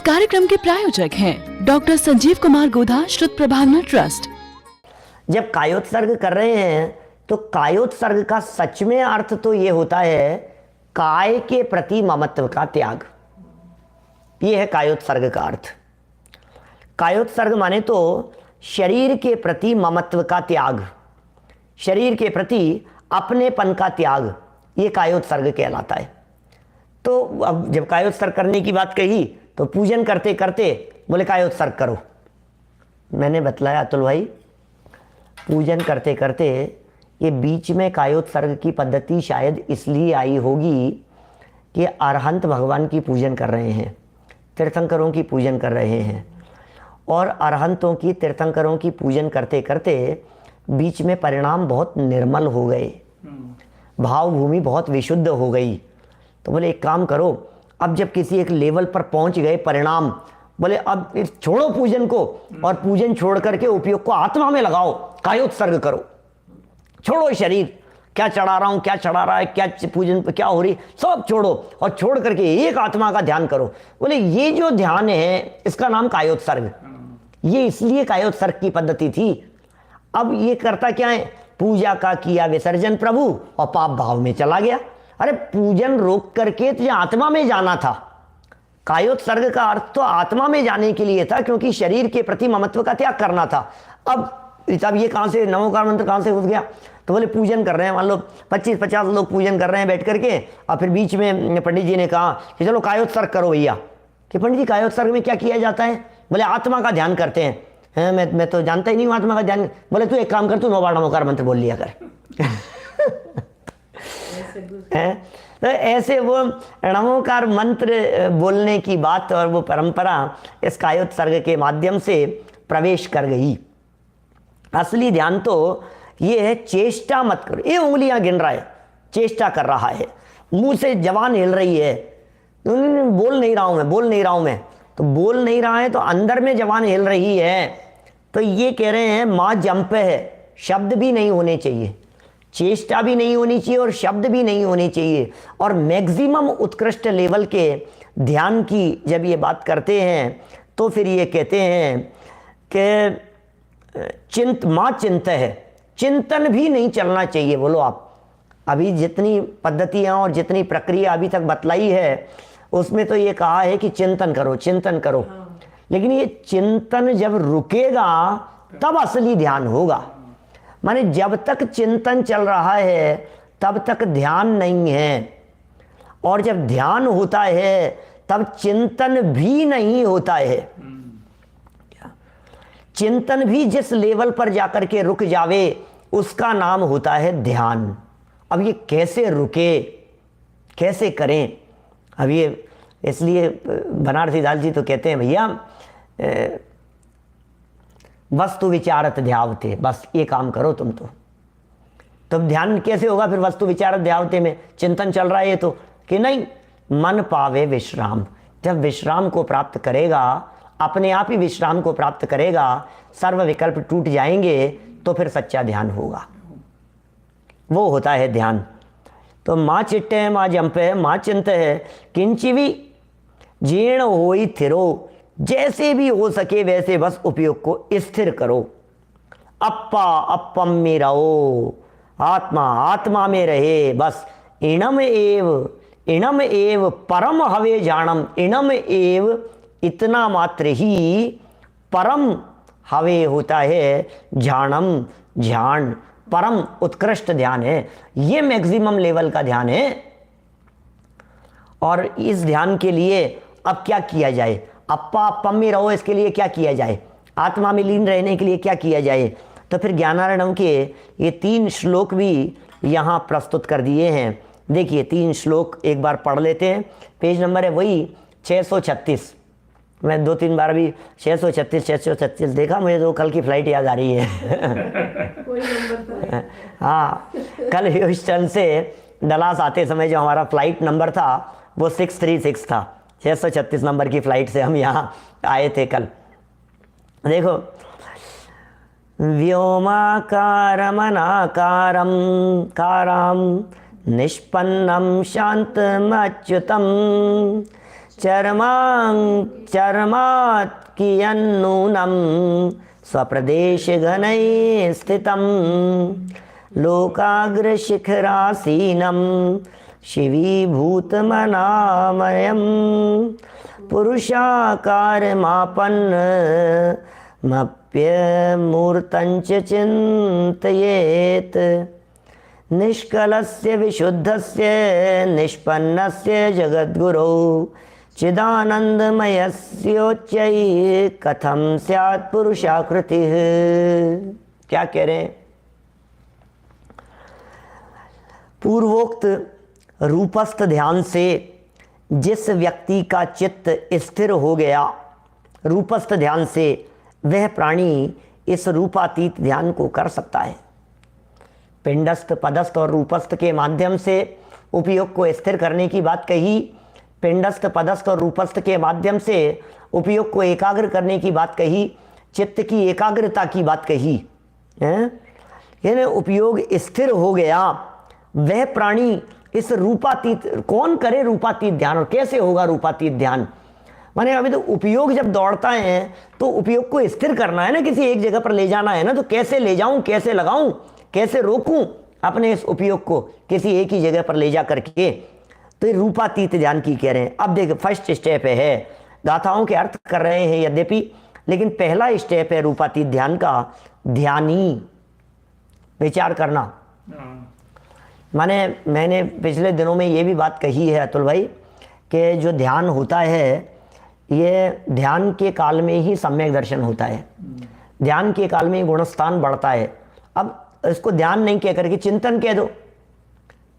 कार्यक्रम के प्रायोजक हैं डॉक्टर संजीव कुमार गोधा, श्रुत प्रभावना ट्रस्ट। जब कायोत्सर्ग कर रहे हैं तो कायोत्सर्ग का सच में अर्थ तो ये होता है काय के प्रति ममत्व का त्याग। ये है कायोत्सर्ग का अर्थ। कायोत्सर्ग माने तो शरीर के प्रति ममत्व का त्याग, शरीर के प्रति अपनेपन का त्याग, ये कायोत्सर्ग कहलाता है। तो अब जब कायोत्सर्ग करने की बात कही तो पूजन करते करते बोले कायोत्सर्ग करो। मैंने बतलाया अतुल भाई, पूजन करते करते ये बीच में कायोत्सर्ग की पद्धति शायद इसलिए आई होगी कि अरहंत भगवान की पूजन कर रहे हैं, तीर्थंकरों की पूजन कर रहे हैं, और अरहंतों की तीर्थंकरों की पूजन करते करते बीच में परिणाम बहुत निर्मल हो गए, भाव भूमि बहुत विशुद्ध हो गई। तो बोले एक काम करो, अब जब किसी एक लेवल पर पहुंच गए परिणाम, बोले अब छोड़ो पूजन को और पूजन छोड़ करके उपयोग को आत्मा में लगाओ, कायोत्सर्ग करो, छोड़ो शरीर, क्या चढ़ा रहा हूं, क्या चढ़ा रहा है, क्या पूजन पे क्या हो रही, सब छोड़ो और छोड़ करके एक आत्मा का ध्यान करो। बोले ये जो ध्यान है इसका नाम कायोत्सर्ग। ये इसलिए कायोत्सर्ग की पद्धति थी। अब ये करता क्या है, पूजा का किया विसर्जन प्रभु और पाप भाव में चला गया। अरे पूजन रोक करके तुझे आत्मा में जाना था। कायोत्सर्ग का अर्थ तो आत्मा में जाने के लिए था, क्योंकि शरीर के प्रति ममत्व का त्याग करना था। अब ये कहां से नमोकार मंत्र कहां से घुस गया? तो बोले पूजन कर रहे हैं, मान लो 25-50 लोग पूजन कर रहे हैं बैठ करके, और फिर बीच में पंडित जी ने कहा कि चलो कायोत्सर्ग करो भैया। कि पंडित जी कायोत्सर्ग में क्या किया जाता है? बोले आत्मा का ध्यान करते हैं। मैं तो जानता ही नहीं हूँ आत्मा का ध्यान। बोले तू एक काम कर, तू 9 बार नमोकार मंत्र बोल लिया कर। तो ऐसे वो नमोकार मंत्र बोलने की बात और वो परंपरा इस कायोत्सर्ग के माध्यम से प्रवेश कर गई। असली ध्यान तो ये है चेष्टा मत करो। ये उंगलियां गिन रहा है, चेष्टा कर रहा है, मुंह से जबान हिल रही है, तो बोल नहीं रहा हूं मैं, तो बोल नहीं रहा है तो अंदर में जबान हिल रही है। तो ये कह रहे हैं माँ जंप है, शब्द भी नहीं होने चाहिए, चेष्टा भी नहीं होनी चाहिए और शब्द भी नहीं होने चाहिए। और मैक्सिमम उत्कृष्ट लेवल के ध्यान की जब ये बात करते हैं तो फिर ये कहते हैं कि माँ चिंत है, चिंतन भी नहीं चलना चाहिए। बोलो आप अभी जितनी पद्धतियाँ और जितनी प्रक्रिया अभी तक बतलाई है उसमें तो ये कहा है कि चिंतन करो, लेकिन ये चिंतन जब रुकेगा तब असली ध्यान होगा। माने जब तक चिंतन चल रहा है तब तक ध्यान नहीं है, और जब ध्यान होता है तब चिंतन भी नहीं होता है। चिंतन भी जिस लेवल पर जाकर के रुक जावे उसका नाम होता है ध्यान। अब ये कैसे रुके, कैसे करें? अब ये इसलिए बनारसी दास जी तो कहते हैं भैया वस्तु विचारत ध्यावते, बस ये काम करो तुम तो ध्यान कैसे होगा फिर वस्तु विचारत ध्यावते में? चिंतन चल रहा है ये तो कि नहीं, मन पावे विश्राम। जब विश्राम को प्राप्त करेगा, अपने आप ही विश्राम को प्राप्त करेगा, सर्व विकल्प टूट जाएंगे, तो फिर सच्चा ध्यान होगा। वो होता है ध्यान। तो माँ चिट्टे है, माँ जंप है, माँ चिंत है, किंचिवी जीर्ण होई थिरो, जैसे भी हो सके वैसे बस उपयोग को स्थिर करो। अप्पा अप्पम में रहो, आत्मा आत्मा में रहे, बस इणम एव परम हवे जानम। इणम एव इतना मात्र ही परम हवे होता है जानम, ध्यान परम उत्कृष्ट ध्यान है। ये मैक्सिमम लेवल का ध्यान है। और इस ध्यान के लिए अब क्या किया जाए? अप्पा अप्पम में रहो, इसके लिए क्या किया जाए? आत्मा में लीन रहने के लिए क्या किया जाए? तो फिर ज्ञानारणम के ये 3 श्लोक भी यहाँ प्रस्तुत कर दिए हैं। देखिए 3 श्लोक एक बार पढ़ लेते हैं। पेज नंबर है वही 636। मैं 2-3 बार भी 636 देखा, मुझे तो कल की फ्लाइट याद आ रही है। हाँ, कल ह्यूस्टन से डलास आते समय जो हमारा फ्लाइट नंबर था वो 636 था। 636 नंबर की फ्लाइट से हम यहाँ आए थे कल। देखो, व्योमाकारमनाकारं कारं निष्पन्नं शान्तमच्युतं चर्मात् कियन्नूनं स्वप्रदेशगणैः स्थितं लोकाग्रशिखरासीनं शिवीभूतमनामयं पुरुषाकारमापन्नमप्यमूर्तञ्च चिन्तयेत् निष्कलस्य विशुद्धस्य निष्पन्नस्य जगद्गुरो चिदानंदमयस्योच्चैः कथम स्यात् पुरुषाकृतिः। क्या कह रहे हैं? पूर्वोक्त रूपस्थ ध्यान से जिस व्यक्ति का चित्त स्थिर हो गया, रूपस्थ ध्यान से, वह प्राणी इस रूपातीत ध्यान को कर सकता है। पिंडस्थ, पदस्थ और रूपस्थ के माध्यम से उपयोग को स्थिर करने की बात कही, पिंडस्थ, पदस्थ और रूपस्थ के माध्यम से उपयोग को एकाग्र करने की बात कही, चित्त की एकाग्रता की बात कही है। यानी उपयोग स्थिर हो गया, वह प्राणी इस रूपातीत, कौन करे रूपातीत ध्यान और कैसे होगा रूपातीत ध्यान? माने अभी तो उपयोग जब दौड़ता है तो उपयोग को स्थिर करना है ना, किसी एक जगह पर ले जाना है ना, तो कैसे ले जाऊं, कैसे लगाऊं, कैसे रोकूं अपने इस उपयोग को किसी एक ही जगह पर ले जा करके? तो ये रूपातीत ध्यान की कह रहे हैं। अब देखिए फर्स्ट स्टेप है, गाथाओं के अर्थ कर रहे हैं यद्यपि, लेकिन पहला स्टेप है रूपातीत ध्यान का, ध्यानी, विचार करना। माने मैंने पिछले दिनों में ये भी बात कही है अतुल भाई कि जो ध्यान होता है ये ध्यान के काल में ही सम्यक दर्शन होता है, ध्यान के काल में गुणस्थान बढ़ता है। अब इसको ध्यान नहीं कह करके चिंतन कह दो।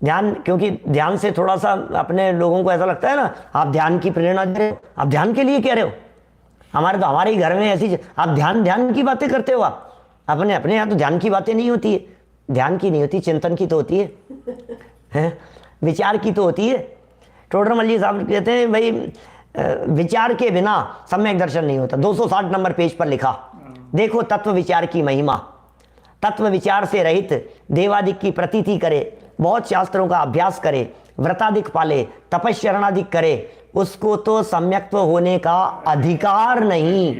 ध्यान, क्योंकि ध्यान से थोड़ा सा अपने लोगों को ऐसा लगता है ना, आप ध्यान की प्रेरणा दे रहे हो, आप ध्यान के लिए कह रहे हो। हमारे ही घर में ऐसी, आप ध्यान की बातें करते हो। आप अपने यहाँ तो ध्यान की बातें नहीं होती है, ध्यान की नहीं होती, चिंतन की तो होती है, विचार की तो होती है। टोडरमल जी साहब कहते हैं भाई विचार के बिना सम्यक दर्शन नहीं होता। 260 नंबर पेज पर लिखा, देखो तत्व विचार की महिमा। तत्व विचार से रहित देवादिक की प्रतीति करे, बहुत शास्त्रों का अभ्यास करे, व्रतादिक पाले, तपस्यरणादिक करे, उसको तो सम्यक्त्व होने का अधिकार नहीं।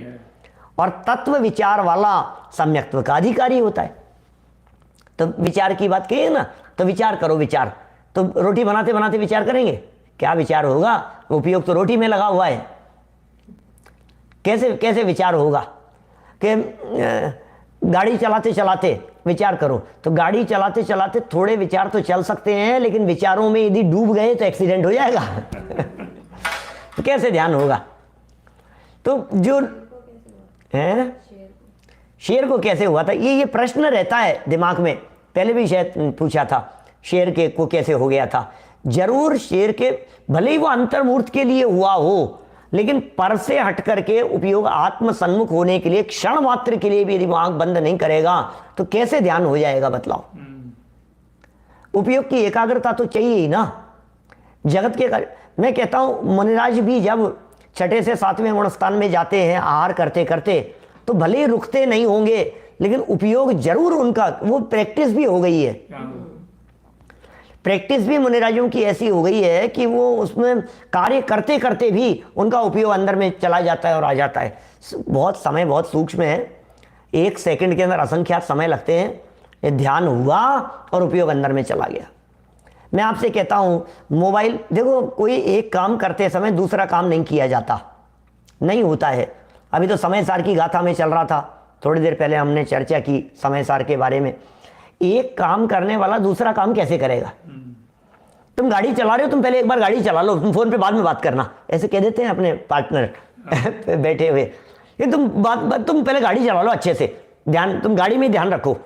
और तत्व विचार वाला सम्यक्त्व का अधिकारी होता है। तो विचार की बात कही है ना, तो विचार करो। विचार तो रोटी बनाते बनाते विचार करेंगे, क्या विचार होगा? उपयोग तो रोटी में लगा हुआ है, कैसे विचार होगा? कि गाड़ी चलाते चलाते विचार करो, तो गाड़ी चलाते चलाते थोड़े विचार तो चल सकते हैं, लेकिन विचारों में यदि डूब गए तो एक्सीडेंट हो जाएगा। तो कैसे ध्यान होगा? तो जो है शेर को कैसे हुआ था, ये प्रश्न रहता है दिमाग में। पहले भी शायद पूछा था, शेर के को कैसे हो गया था। जरूर शेर के, भले ही वो अंतर्मूर्त के लिए हुआ हो, लेकिन पर से हट करके उपयोग आत्म सन्मुख होने के लिए क्षण मात्र के लिए भी यदि आंख बंद नहीं करेगा तो कैसे ध्यान हो जाएगा बताओ? उपयोग की एकाग्रता तो चाहिए ही ना। जगत के मैं कहता हूं मुनिराज भी जब छठे से सातवें गुणस्थान में जाते हैं आहार करते करते, तो भले ही रुकते नहीं होंगे, लेकिन उपयोग जरूर उनका, वो प्रैक्टिस भी हो गई है। प्रैक्टिस भी मुनिराजों की ऐसी हो गई है कि वो उसमें कार्य करते करते भी उनका उपयोग अंदर में चला जाता है और आ जाता है। बहुत समय, बहुत सूक्ष्म है, 1 सेकंड के अंदर असंख्यात समय लगते हैं। ये ध्यान हुआ और उपयोग अंदर में चला गया। मैं आपसे कहता हूँ मोबाइल, देखो कोई एक काम करते समय दूसरा काम नहीं किया जाता, नहीं होता है। अभी तो समय सार की गाथा में चल रहा था, थोड़ी देर पहले हमने चर्चा की समय सार के बारे में। एक काम करने वाला दूसरा काम कैसे करेगा? तुम गाड़ी चला रहे हो, तुम पहले एक बार गाड़ी चला लो, तुम फोन पे बाद में बात करना, ऐसे कह देते हैं अपने पार्टनर बैठे हुए। ये तुम पहले गाड़ी चला लो अच्छे से, ध्यान, तुम गाड़ी में ध्यान रखो।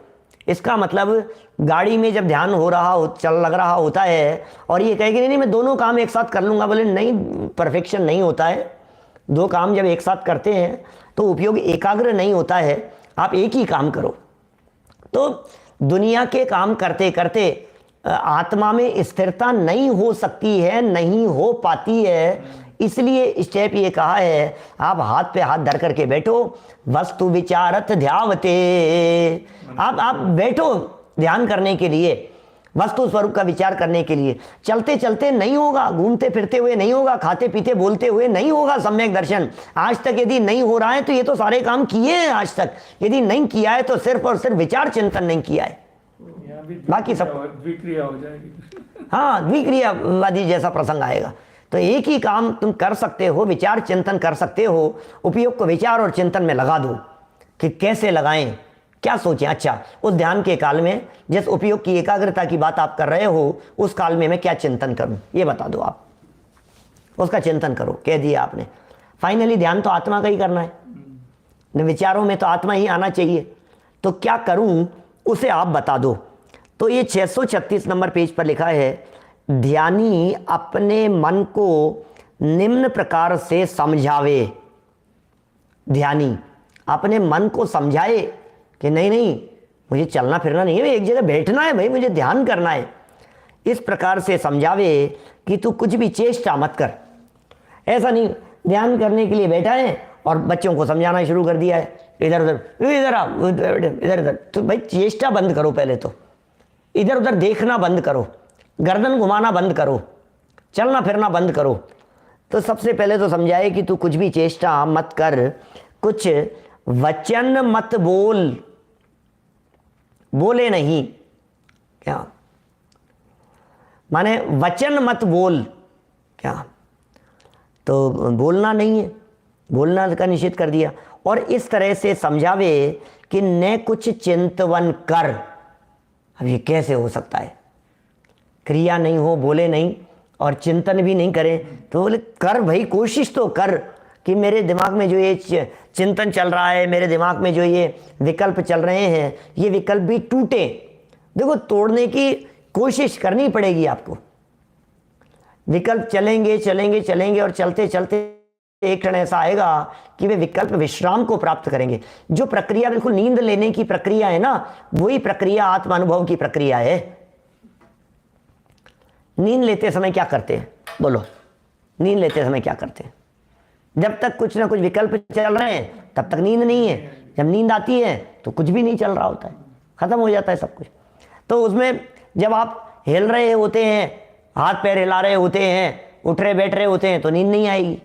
इसका मतलब गाड़ी में जब ध्यान हो रहा हो, लग रहा होता है, और ये कहे कि नहीं मैं दोनों काम एक साथ कर लूंगा, बोले नहीं, परफेक्शन नहीं होता है। दो काम जब एक साथ करते हैं तो उपयोग एकाग्र नहीं होता है। आप एक ही काम करो। तो दुनिया के काम करते करते आत्मा में स्थिरता नहीं हो सकती है, नहीं हो पाती है। इसलिए स्टेप ये कहा है, आप हाथ पे हाथ धर करके बैठो, वस्तु विचारत ध्यावते। आप बैठो ध्यान करने के लिए, वस्तु स्वरूप का विचार करने के लिए। चलते चलते नहीं होगा, घूमते फिरते हुए नहीं होगा, खाते पीते बोलते हुए नहीं होगा सम्यक दर्शन। आज तक यदि नहीं हो रहा है तो ये तो सारे काम किए हैं आज तक, यदि नहीं किया है तो सिर्फ और सिर्फ विचार चिंतन नहीं किया है, बाकी सब द्विक्रिया हो जाएगी। हाँ, द्विक्रियावादी जैसा प्रसंग आएगा। तो एक ही काम तुम कर सकते हो, विचार चिंतन कर सकते हो। उपयोग को विचार और चिंतन में लगा दो कि कैसे लगाएं, क्या सोचें। अच्छा, उस ध्यान के काल में जिस उपयोग की एकाग्रता की बात आप कर रहे हो, उस काल में मैं क्या चिंतन करूं, ये बता दो आप, उसका चिंतन करो। कह दिया आपने। फाइनली ध्यान तो आत्मा का ही करना है, विचारों में तो आत्मा ही आना चाहिए। तो क्या करूं उसे आप बता दो। तो ये 636 नंबर पेज पर लिखा है, ध्यानी अपने मन को निम्न प्रकार से समझावे। ध्यानी अपने मन को समझाए कि नहीं नहीं मुझे चलना फिरना नहीं है, एक जगह बैठना है भाई, मुझे ध्यान करना है। इस प्रकार से समझावे कि तू कुछ भी चेष्टा मत कर। ऐसा नहीं ध्यान करने के लिए बैठा है और बच्चों को समझाना शुरू कर दिया है, इधर उधर इधर आ इधर उधर। तो भाई चेष्टा बंद करो, पहले तो इधर उधर देखना बंद करो, गर्दन घुमाना बंद करो, चलना फिरना बंद करो। तो सबसे पहले तो समझाए कि तू कुछ भी चेष्टा मत कर, कुछ वचन मत बोल, बोले नहीं। क्या माने वचन मत बोल, क्या तो बोलना नहीं है, बोलना का निषेध कर दिया। और इस तरह से समझावे कि न कुछ चिंतवन कर। अब ये कैसे हो सकता है, क्रिया नहीं हो, बोले नहीं और चिंतन भी नहीं करें। तो बोले कर भाई, कोशिश तो कर कि मेरे दिमाग में जो ये चिंतन चल रहा है, मेरे दिमाग में जो ये विकल्प चल रहे हैं, ये विकल्प भी टूटे। देखो, तोड़ने की कोशिश करनी पड़ेगी आपको। विकल्प चलेंगे चलेंगे चलेंगे और चलते चलते एक क्षण ऐसा आएगा कि वे विकल्प विश्राम को प्राप्त करेंगे। जो प्रक्रिया बिल्कुल नींद लेने की प्रक्रिया है ना, वही प्रक्रिया आत्मानुभव की प्रक्रिया है। नींद लेते समय क्या करते हैं, बोलो, नींद लेते समय क्या करते हैं? जब तक कुछ ना कुछ विकल्प चल रहे हैं तब तक नींद नहीं है। जब नींद आती है तो कुछ भी नहीं चल रहा होता है, खत्म हो जाता है सब कुछ। तो उसमें जब आप हिल रहे होते हैं, हाथ पैर हिला रहे होते हैं, उठ रहे बैठ रहे होते हैं, तो नींद नहीं आएगी,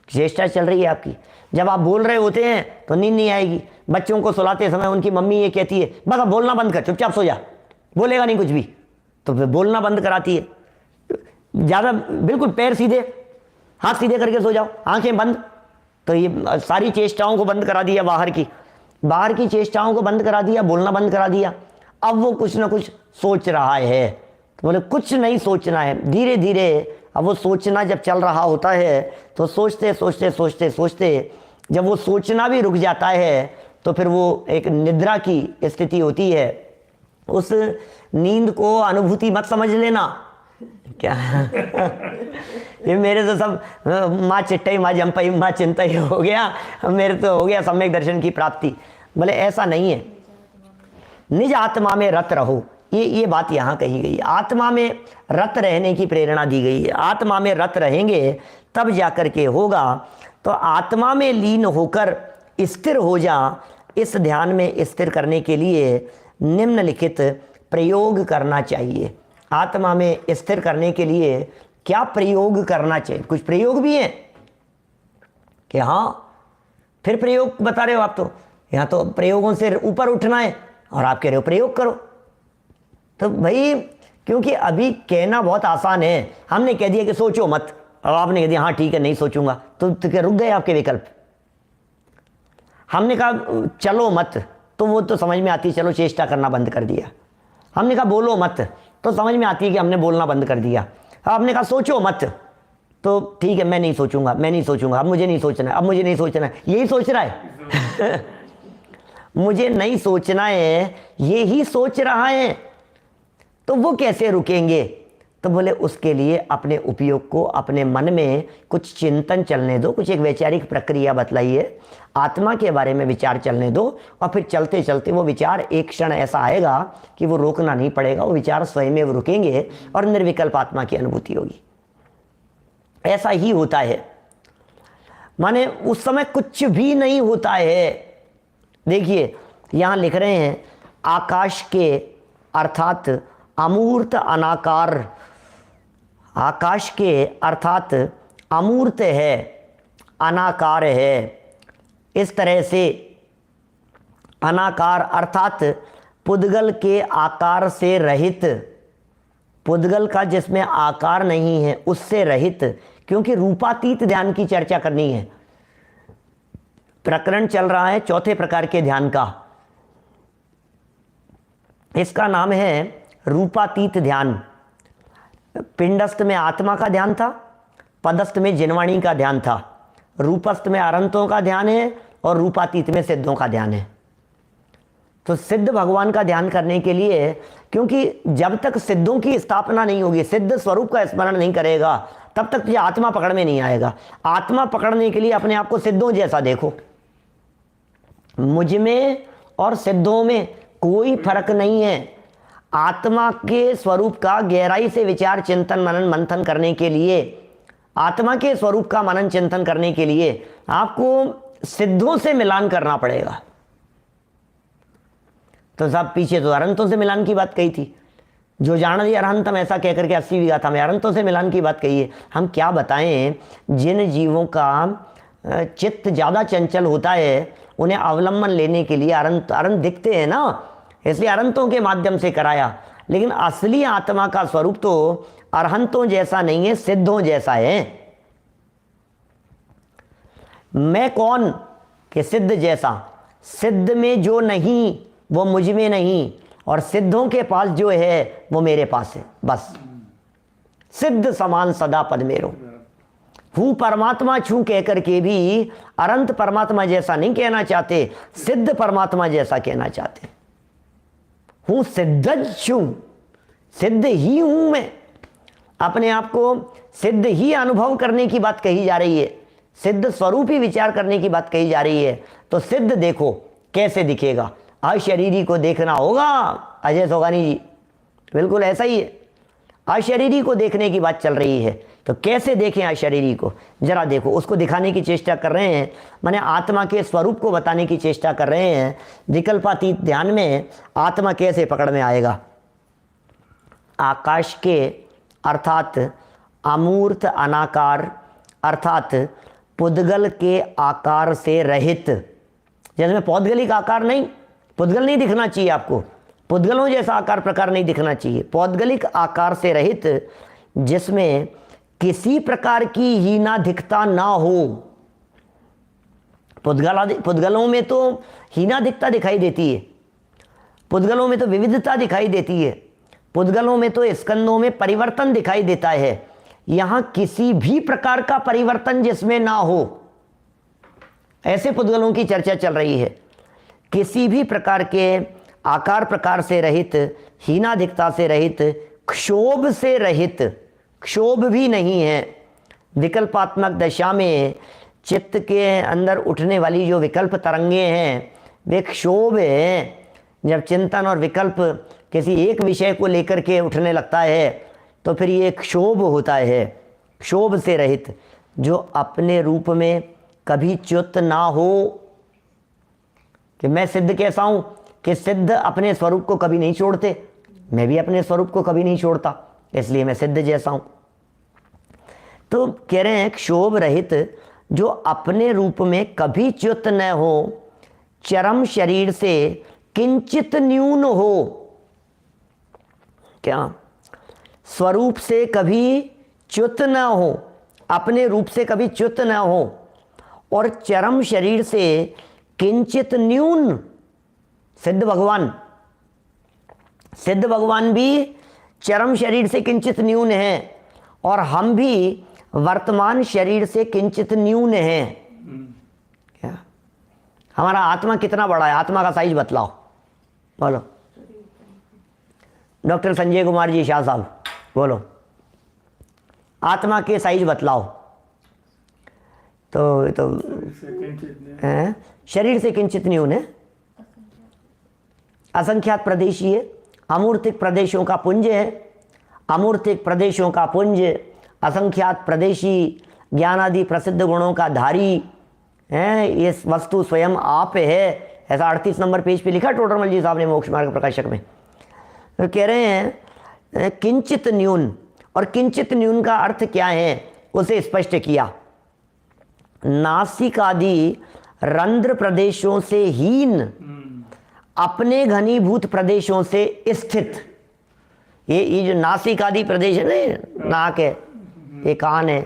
चेष्टा चल रही है आपकी। जब आप बोल रहे होते हैं तो नींद नहीं आएगी। बच्चों को सुलाते समय उनकी मम्मी ये कहती है, बस अब बोलना बंद कर, चुपचाप सो जा, बोलेगा नहीं कुछ भी, तो फिर बोलना बंद कराती है। ज़्यादा बिल्कुल पैर सीधे, हाथ सीधे करके सो जाओ, आंखें बंद। तो ये सारी चेष्टाओं को बंद करा दिया, बाहर की चेष्टाओं को बंद करा दिया, बोलना बंद करा दिया। अब वो कुछ ना कुछ सोच रहा है, तो बोले कुछ नहीं सोचना है। धीरे धीरे अब वो सोचना जब चल रहा होता है तो सोचते सोचते सोचते सोचते जब वो सोचना भी रुक जाता है तो फिर वो एक निद्रा की स्थिति होती है। उस नींद को अनुभूति मत समझ लेना। क्या ये मेरे तो सब माँ चिट्टई माँ जंपई माँ चिंतई हो गया, मेरे तो हो गया सम्यक दर्शन की प्राप्ति। बोले ऐसा नहीं है, निज आत्मा में रत रहो। ये बात यहाँ कही गई, आत्मा में रत रहने की प्रेरणा दी गई है। आत्मा में रत रहेंगे तब जाकर के होगा। तो आत्मा में लीन होकर स्थिर हो जा। इस ध्यान में स्थिर करने के लिए निम्नलिखित प्रयोग करना चाहिए। आत्मा में स्थिर करने के लिए क्या प्रयोग करना चाहिए? कुछ प्रयोग भी हैं कि हाँ, फिर प्रयोग बता रहे हो आप। तो यहाँ तो प्रयोगों से ऊपर उठना है और आप कह रहे हो प्रयोग करो। तो भाई क्योंकि अभी कहना बहुत आसान है, हमने कह दिया कि सोचो मत, और आपने कह दिया हाँ ठीक है नहीं सोचूंगा, तो क्या रुक गए आपके विकल्प? हमने कहा चलो मत, तो वो तो समझ में आती, चलो चेष्टा करना बंद कर दिया। हमने कहा बोलो मत, तो समझ में आती है कि हमने बोलना बंद कर दिया। आपने कहा सोचो मत, तो ठीक है मैं नहीं सोचूंगा, मैं नहीं सोचूंगा, अब मुझे नहीं सोचना है, अब मुझे नहीं सोचना है। यही सोच रहा है मुझे नहीं सोचना है, ये ही सोच रहा है, तो वो कैसे रुकेंगे? तो बोले उसके लिए अपने उपयोग को, अपने मन में कुछ चिंतन चलने दो, कुछ एक वैचारिक प्रक्रिया बतलाइए, आत्मा के बारे में विचार चलने दो, और फिर चलते चलते वो विचार एक क्षण ऐसा आएगा कि वो रोकना नहीं पड़ेगा, वो विचार स्वयं में रुकेंगे और निर्विकल्प आत्मा की अनुभूति होगी। ऐसा ही होता है, माने उस समय कुछ भी नहीं होता है। देखिए यहाँ लिख रहे हैं, आकाश के अर्थात अमूर्त अनाकार, आकाश के अर्थात अमूर्त है, अनाकार है। इस तरह से अनाकार अर्थात पुद्गल के आकार से रहित, पुद्गल का जिसमें आकार नहीं है उससे रहित, क्योंकि रूपातीत ध्यान की चर्चा करनी है। प्रकरण चल रहा है चौथे प्रकार के ध्यान का, इसका नाम है रूपातीत ध्यान। पिंडस्थ में आत्मा का ध्यान था, पदस्थ में जिनवाणी का ध्यान था, रूपस्थ में अरंतों का ध्यान है और रूपातीत में सिद्धों का ध्यान है। तो सिद्ध भगवान का ध्यान करने के लिए, क्योंकि जब तक सिद्धों की स्थापना नहीं होगी, सिद्ध स्वरूप का स्मरण नहीं करेगा, तब तक ये आत्मा पकड़ में नहीं आएगा। आत्मा पकड़ने के लिए अपने आप को सिद्धों जैसा देखो। मुझ में और सिद्धों में कोई फर्क नहीं है। आत्मा के स्वरूप का गहराई से विचार चिंतन मनन मंथन करने के लिए, आत्मा के स्वरूप का मनन चिंतन करने के लिए आपको सिद्धों से मिलान करना पड़ेगा। तो साहब पीछे तो अरंतों से मिलान की बात कही थी, जो जान दी अरहंतम ऐसा कहकर के 80 बीघा था, मैं अरंतों से मिलान की बात कही है। हम क्या बताएं, जिन जीवों का चित्त ज़्यादा चंचल होता है उन्हें अवलंबन लेने के लिए अरंत दिखते हैं ना, इसलिए अरंतों के माध्यम से कराया। लेकिन असली आत्मा का स्वरूप तो अरहंतों जैसा नहीं है, सिद्धों जैसा है। मैं कौन कि सिद्ध जैसा, सिद्ध में जो नहीं वो मुझ में नहीं, और सिद्धों के पास जो है वो मेरे पास है। बस सिद्ध समान सदा पद मेरो, हूं परमात्मा छू कहकर के भी अनंत परमात्मा जैसा नहीं कहना चाहते, सिद्ध परमात्मा जैसा कहना चाहते। हूं सिद्ध छू, सिद्ध ही हूं मैं, अपने आप को सिद्ध ही अनुभव करने की बात कही जा रही है, सिद्ध स्वरूप ही विचार करने की बात कही जा रही है। तो सिद्ध देखो कैसे दिखेगा, अशरीरी को देखना होगा। अजय सोगानी जी बिल्कुल ऐसा ही है, अशरीरी को देखने की बात चल रही है। तो कैसे देखें अशरीरी को, जरा देखो, उसको दिखाने की चेष्टा कर रहे हैं, माने आत्मा के स्वरूप को बताने की चेष्टा कर रहे हैं। विकल्पातीत ध्यान में आत्मा कैसे पकड़ में आएगा। आकाश के अर्थात अमूर्त अनाकार अर्थात पुद्गल के आकार से रहित, जैसे में पौद्गलिक आकार नहीं, पुद्गल नहीं दिखना चाहिए आपको, पुद्गलों जैसा आकार प्रकार नहीं दिखना चाहिए, पौद्गलिक आकार से रहित, जिसमें किसी प्रकार की हीनाधिकता ना हो। पुद्गलों में तो हीनाधिकता दिखाई देती है, पुद्गलों में तो विविधता दिखाई देती है, पुद्गलों में तो स्कंदों में परिवर्तन दिखाई देता है। यहां किसी भी प्रकार का परिवर्तन जिसमें ना हो, ऐसे पुद्गलों की चर्चा चल रही है। किसी भी प्रकार के आकार प्रकार से रहित, हीनाधिकता से रहित, क्षोभ से रहित, क्षोभ भी नहीं है। विकल्पात्मक दशा में चित्त के अंदर उठने वाली जो विकल्प तरंगे हैं वे क्षोभ है। जब चिंतन और विकल्प किसी एक विषय को लेकर के उठने लगता है तो फिर ये क्षोभ होता है। क्षोभ से रहित, जो अपने रूप में कभी च्युत ना हो, कि मैं सिद्ध कैसा हूं कि सिद्ध अपने स्वरूप को कभी नहीं छोड़ते, मैं भी अपने स्वरूप को कभी नहीं छोड़ता, इसलिए मैं सिद्ध जैसा हूं। तो कह रहे हैं क्षोभ रहित, जो अपने रूप में कभी च्युत न हो, चरम शरीर से किंचित न्यून हो। क्या स्वरूप से कभी च्युत न हो, अपने रूप से कभी च्युत न हो, और चरम शरीर से किंचित न्यून। सिद्ध भगवान, सिद्ध भगवान भी चरम शरीर से किंचित न्यून है, और हम भी वर्तमान शरीर से किंचित न्यून हैं। क्या हमारा आत्मा कितना बड़ा है, आत्मा का साइज बतलाओ, बोलो। डॉक्टर संजय कुमार जी शाह साहब बोलो, आत्मा के साइज बतलाओ। तो शरीर से किंचित न्यून है, असंख्यात प्रदेशी है, अमूर्तिक प्रदेशों का पुंज है, अमूर्तिक प्रदेशों का पुंज, असंख्यात प्रदेशी, ज्ञानादि प्रसिद्ध गुणों का धारी है। ये वस्तु स्वयं आप है, ऐसा 38 नंबर पेज पे लिखा टोडरमल जी साहब ने मोक्ष मार्ग प्रकाशक में। तो कह रहे हैं किंचित न्यून, और किंचित न्यून का अर्थ क्या है उसे स्पष्ट किया। नासिकादि रंध्र प्रदेशों से हीन, अपने घनीभूत प्रदेशों से स्थित। ये जो नासिक आदि प्रदेश है ना, नाक है, ये कान है,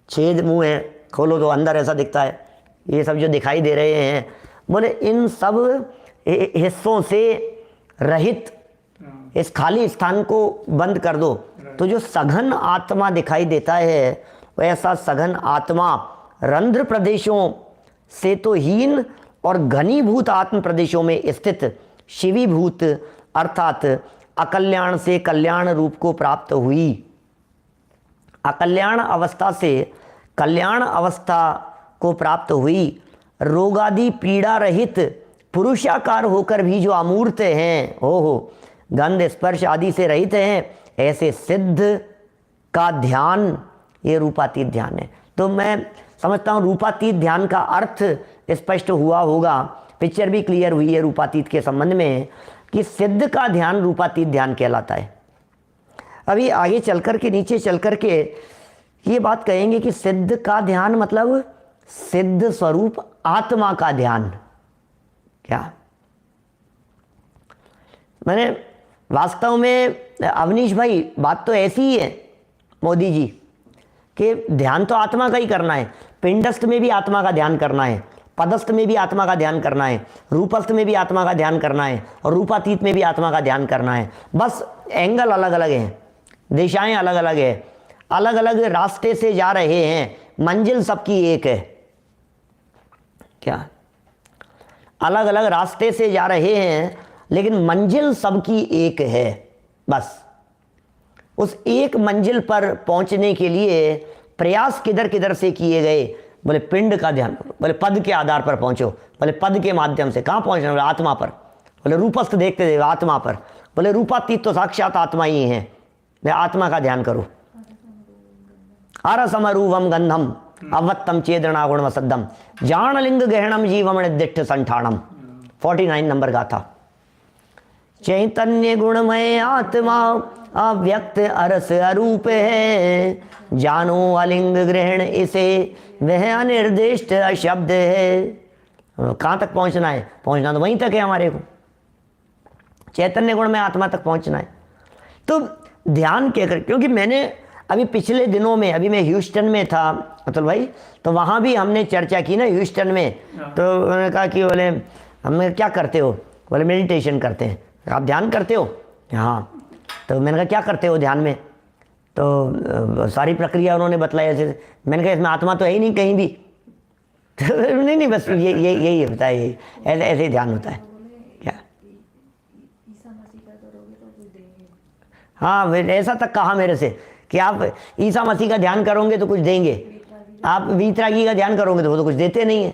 छेद मुंह है, खोलो तो अंदर ऐसा दिखता है, ये सब जो दिखाई दे रहे हैं, बोले इन सब हिस्सों से रहित इस खाली स्थान को बंद कर दो तो जो सघन आत्मा दिखाई देता है वैसा सघन आत्मा रंध्र प्रदेशों से तो हीन और घनीभूत आत्म प्रदेशों में स्थित शिवीभूत अर्थात अकल्याण से कल्याण रूप को प्राप्त हुई। अकल्याण अवस्था से कल्याण अवस्था को प्राप्त हुई, रोगादि पीड़ा रहित पुरुषाकार होकर भी जो अमूर्त हैं, हो गंध स्पर्श आदि से रहित हैं, ऐसे सिद्ध का ध्यान ये रूपातीत ध्यान है। तो मैं समझता हूँ रूपातीत ध्यान का अर्थ स्पष्ट हुआ होगा, पिक्चर भी क्लियर हुई है रूपातीत के संबंध में कि सिद्ध का ध्यान रूपातीत ध्यान कहलाता है। अभी आगे चलकर के नीचे चलकर के ये बात कहेंगे कि सिद्ध का ध्यान मतलब सिद्ध स्वरूप आत्मा का ध्यान। क्या मैंने वास्तव में अवनीश भाई बात तो ऐसी ही है मोदी जी कि ध्यान तो आत्मा का ही करना है, पिंडस्थ में भी आत्मा का ध्यान करना है, पदस्थ में भी आत्मा का ध्यान करना है, रूपस्थ में भी आत्मा का ध्यान करना है और रूपातीत में भी आत्मा का ध्यान करना है। बस एंगल अलग अलग हैं, दिशाएं अलग अलग है, अलग अलग रास्ते से जा रहे हैं, मंजिल सबकी एक है। क्या अलग अलग रास्ते से जा रहे हैं लेकिन मंजिल सबकी एक है। बस उस एक मंजिल पर पहुंचने के लिए प्रयास किधर किधर से किए गए, बोले पिंड का ध्यान करो, बोले पद के आधार पर पहुंचो, बोले पद के माध्यम से कहाँ पहुंचना, बोले आत्मा पर, बोले रूपस्थ देखते देखो आत्मा पर, बोले रूपातीत तो साक्षात आत्मा ही है, बोले आत्मा का ध्यान करो। अरसमरूपम गंधम अवत्तम चेदना गुण वसद्धम जानलिंग गहणम जीवम निर्दिष्ट संठाणम, 49 नंबर गाथा। चैतन्य गुणमय आत्मा अव्यक्त अरस अरूप है, जानो अलिंग ग्रहण इसे वह अनिर्दिष्ट शब्द है। कहाँ तक पहुँचना है, पहुँचना तो वहीं तक है हमारे को, चैतन्य गुण में आत्मा तक पहुँचना है। तो ध्यान क्या कर, क्योंकि मैंने अभी पिछले दिनों में, अभी मैं ह्यूस्टन में था अतुल भाई, तो वहाँ भी हमने चर्चा की ना ह्यूस्टन में, तो उन्होंने कहा कि बोले हम क्या करते हो, बोले मेडिटेशन करते हैं। आप ध्यान करते हो? हाँ। तो मैंने कहा क्या करते हो ध्यान में, तो सारी प्रक्रिया उन्होंने बतलाई ऐसे। मैंने कहा इसमें आत्मा तो है ही नहीं कहीं भी। तो नहीं बस यही होता है, यही ऐसे ऐसे ही ध्यान होता है। क्या हाँ ऐसा तक कहा मेरे से कि आप ईसा मसीह का ध्यान करोगे तो कुछ देंगे, आप वीतरागी का ध्यान करोगे तो वो तो कुछ देते नहीं है।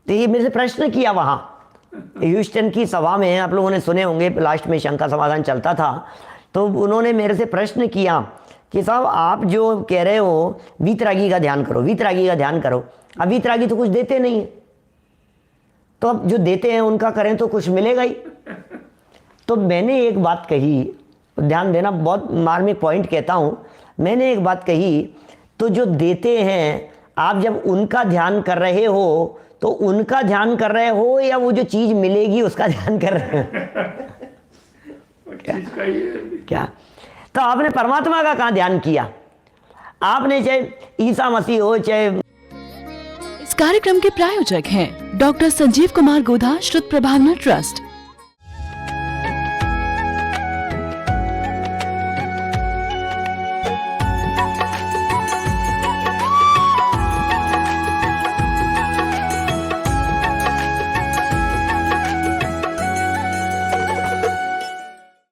तो ये मेरे से प्रश्न किया वहाँ ह्यूस्टन की सभा में, आप लोगों ने सुने होंगे, लास्ट में शंका समाधान चलता था, तो उन्होंने मेरे से प्रश्न किया कि साहब आप जो कह रहे हो वीतरागी का ध्यान करो, वीतरागी का ध्यान करो, अब वीतरागी तो कुछ देते नहीं है, तो अब जो देते हैं उनका करें तो कुछ मिलेगा ही। तो मैंने एक बात कही, ध्यान देना, बहुत मार्मिक पॉइंट कहता हूँ, मैंने एक बात कही, तो जो देते हैं आप जब उनका ध्यान कर रहे हो तो उनका ध्यान कर रहे हो या वो जो चीज मिलेगी उसका ध्यान कर रहे हो? क्या तो आपने परमात्मा का कहाँ ध्यान किया? आपने चाहे ईसा मसीह हो, चाहे। इस कार्यक्रम के प्रायोजक हैं डॉक्टर संजीव कुमार गोधा, श्रुत प्रभावना ट्रस्ट।